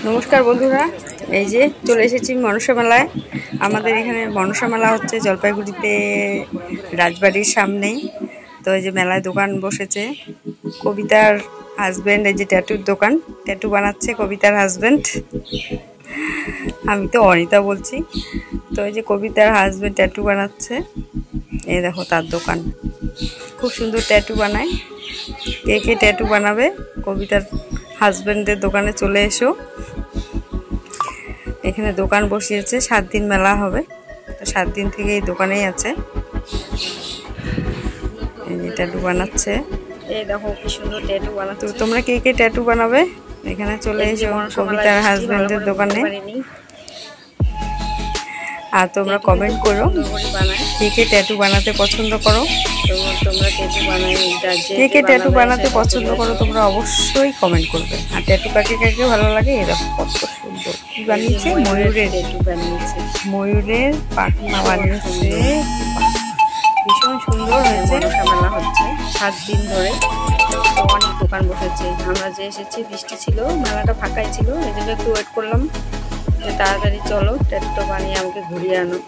নমস্কার বন্ধুরা, এই যে চলে এসেছি মনসা মেলায়। আমাদের এখানে মনসা মেলা হচ্ছে জলপাইগুড়িতে, রাজবাড়ির সামনেই। তো এই যে মেলায় দোকান বসেছে। কবিতার হাজব্যান্ড, এই যে ট্যাটুর দোকান, ট্যাটু বানাচ্ছে কবিতার হাজব্যান্ড। আমি তো অনিতা বলছি। তো এই যে কবিতার হাজব্যান্ড ট্যাটু বানাচ্ছে। এই দেখো তার দোকান, খুব সুন্দর ট্যাটু বানায়। কে কে ট্যাটু বানাবে কবিতার হাজব্যান্ডের দোকানে চলে এসো। এখানে দোকান বসিয়েছে, 7 দিন মেলা হবে। তো 7 দিন থেকে এই দোকানেই আছে। এই ট্যাটু বানাচ্ছে। এই দেখো কি সুন্দর ট্যাটু বানাচ্ছে। তোমরা কে কে ট্যাটু বানাবে এখানে চলে এসো কবিতার হাজব্যান্ডের দোকানে। আর তোমরা কমেন্ট করো কে কে ট্যাটু বানাতে পছন্দ করো। তোমরা ট্যাটু বানাই, কে কে ট্যাটু বানাতে পছন্দ করো তোমরা অবশ্যই কমেন্ট করবে। আর ট্যাটু কাকে কাকে ভালো লাগে। এরকম কত সুন্দর কি বানিয়েছে, ময়ূরের ট্যাটু বানিয়েছে, ময়ূরের পাখনা বানিয়েছে। ভীষণ সুন্দর হয়েছে। মনসা মেলা হচ্ছে 7 দিন ধরে। তো অনেক দোকান বসেছে। আমরা যে এসেছি বৃষ্টি ছিল, মেলাটা ফাঁকাই ছিল, এই জন্য একটু ওয়েট করলাম যে তাড়াতাড়ি চলো ট্যাটুটা বানিয়ে আমাকে ঘুরিয়ে আনো।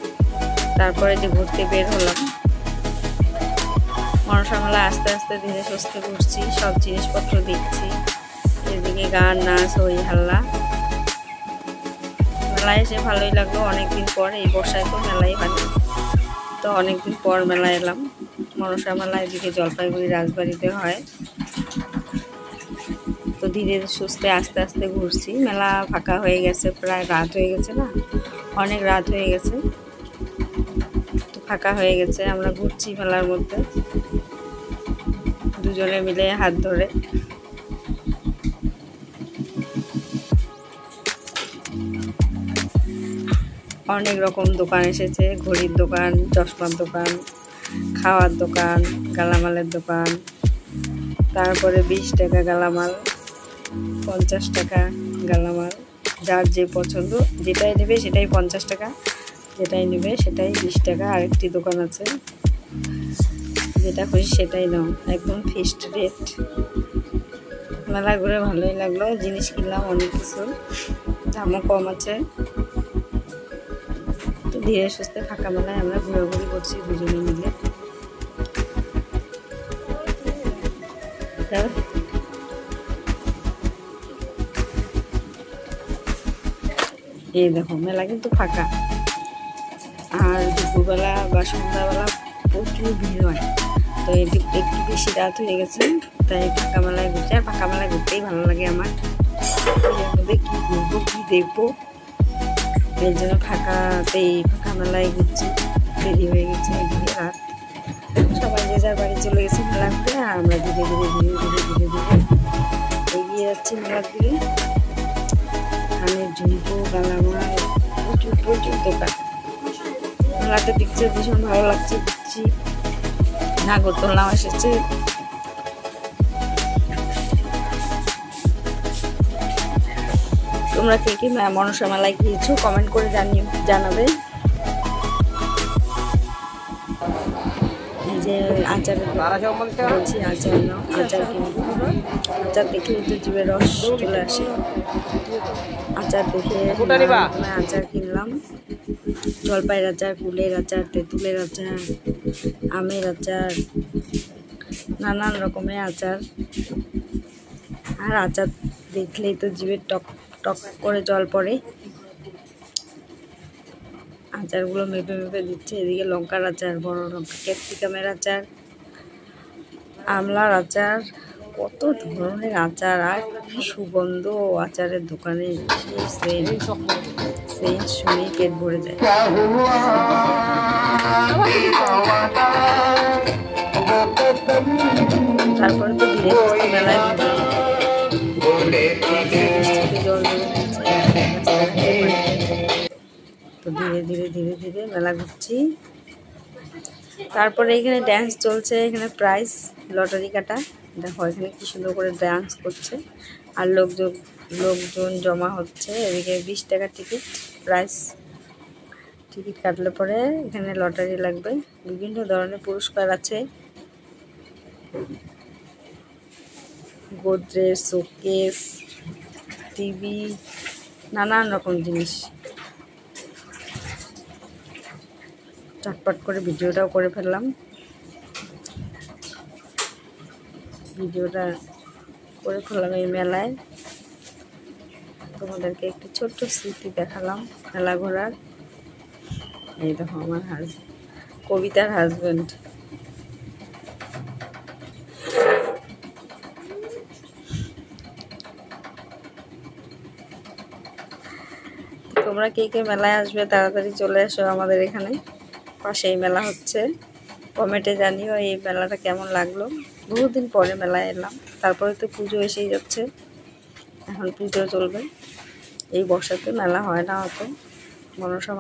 তারপরে যে ঘুরতে বের হলাম। মনসা মেলায় আস্তে আস্তে ধীরে সুস্থে ঘুরছি, সব জিনিসপত্র দেখছি। এদিকে গান, নাচ, হই হাল্লা। মেলায় এসে ভালোই লাগলো। অনেকদিন পর, এই বর্ষায় তো মেলাই হয়। তো অনেকদিন পর মেলায় এলাম। মনসা মেলা এদিকে জলপাইগুড়ি রাজবাড়িতে হয়। তো ধীরে সুস্থে আস্তে আস্তে ঘুরছি। মেলা ফাঁকা হয়ে গেছে, প্রায় রাত হয়ে গেছে না, অনেক রাত হয়ে গেছে। তো ফাঁকা হয়ে গেছে, আমরা ঘুরছি মেলার মধ্যে দুজনে মিলে হাত ধরে। অনেক রকম দোকান এসেছে, ঘড়ির দোকান, চশমার দোকান, খাওয়ার দোকান, গালামালের দোকান। তারপরে 20 টাকা গালামাল, 50 টাকা গালামাল। যার যে পছন্দ, যেটাই নেবে সেটাই 50 টাকা, যেটাই নেবে সেটাই 20 টাকা। আরেকটি দোকান আছে, যেটা খুশি সেটাই নাও, একদম ফিক্সড রেট। মেলা ঘুরে ভালোই লাগলো, জিনিস কিনলাম অনেক কিছু, দামও কম আছে। তো ধীরে সুস্থে ফাঁকা মেলায় আমরা ঘোরাঘুরি করছি দুজনে মিলে। এই দেখো মেলা কিন্তু ফাঁকা। আর দুপুরবেলা বা সন্ধ্যাবেলা প্রচুর ভিড় হয়। তো একটু বেশি রাত হয়ে গেছে, তাই ফাঁকা মেলায় ঘুরছি। আর ফাঁকা মেলায় ঘুরতেই ভালো লাগে আমার। এর মধ্যে কী ঘুরবো কী দেখবো, এই জন্য ফাঁকা মেলায় ঘুরছি। দেরি হয়ে গেছে, এদিকে রাত, সবাই যে যার বাড়ি চলে গেছে মেলা ঘুরে। আর আমরা ধীরে ধীরে ধীরে ধীরে ধীরে ধীরে এগিয়ে যাচ্ছি মেলার দিকে। কানের ঝুমকো, গালামাল, প্রচুর প্রচুর দোকান। মেলাটা দেখছে ভীষণ ভালো লাগছে। দেখছি নাগরদোলনাও এসেছে। তোমরা কে কে মনসা মেলায় গিয়েছো কমেন্ট করে জানাবে। এই যে আচারের বলছি, আচার নাও, আচার কিনবো। আচার দেখলেই তো জিভে রস চলে আসে। আচার দেখে আচার কিনলাম। জলপাইয়ের আচার, কুলের আচার, তেঁতুলের আচার, আমের আচার, নানান রকমের আচার। আর আচার দেখলেই তো জিভে টক টক করে জল পড়ে। আচারগুলো মেপে মেপে দিচ্ছে। এদিকে লঙ্কার আচার, বড় লঙ্কা, ক্যাপসিকামের আচার, আমলার আচার, কত ধরনের আচার। আর কি সুগন্ধ আচারের দোকানে, সেই শুনেই পেট ভরে যায়। তারপরে তো ধীরে সুস্থে মেলায় জল তো ধীরে ধীরে ধীরে ধীরে মেলা ঘুরছি। তারপরে এখানে ড্যান্স চলছে, এখানে প্রাইজ লটারি কাটা। দেখো এখানে কি সুন্দর করে ডান্স করছে। আর লোকজন জমা হচ্ছে। এদিকে 20 টাকা টিকিট, প্রাইস। টিকিট কাটলে পরে এখানে লটারি লাগবে। বিভিন্ন ধরনের পুরস্কার আছে, গোদরেজ, শোকেস, টিভি, নানান রকম জিনিস। চটপট করে ভিডিওটাও করে ফেললাম। এই মেলায় তোমাদেরকে একটু ছোট্ট স্মৃতি দেখালাম মেলা ঘোরার। এই দেখো আমার কবিতার হাজবেন্ড। তোমরা কে কে মেলায় আসবে তাড়াতাড়ি চলে এসো আমাদের এখানে, পাশেই মেলা হচ্ছে। কমেন্টে জানিও এই মেলাটা কেমন লাগলো। বহুদিন পরে মেলায় এলাম, তারপরে তো পুজো এসেই যাচ্ছে, এখন পুজো চলবে। এই বর্ষাতে মেলা হয় না অত, মনসা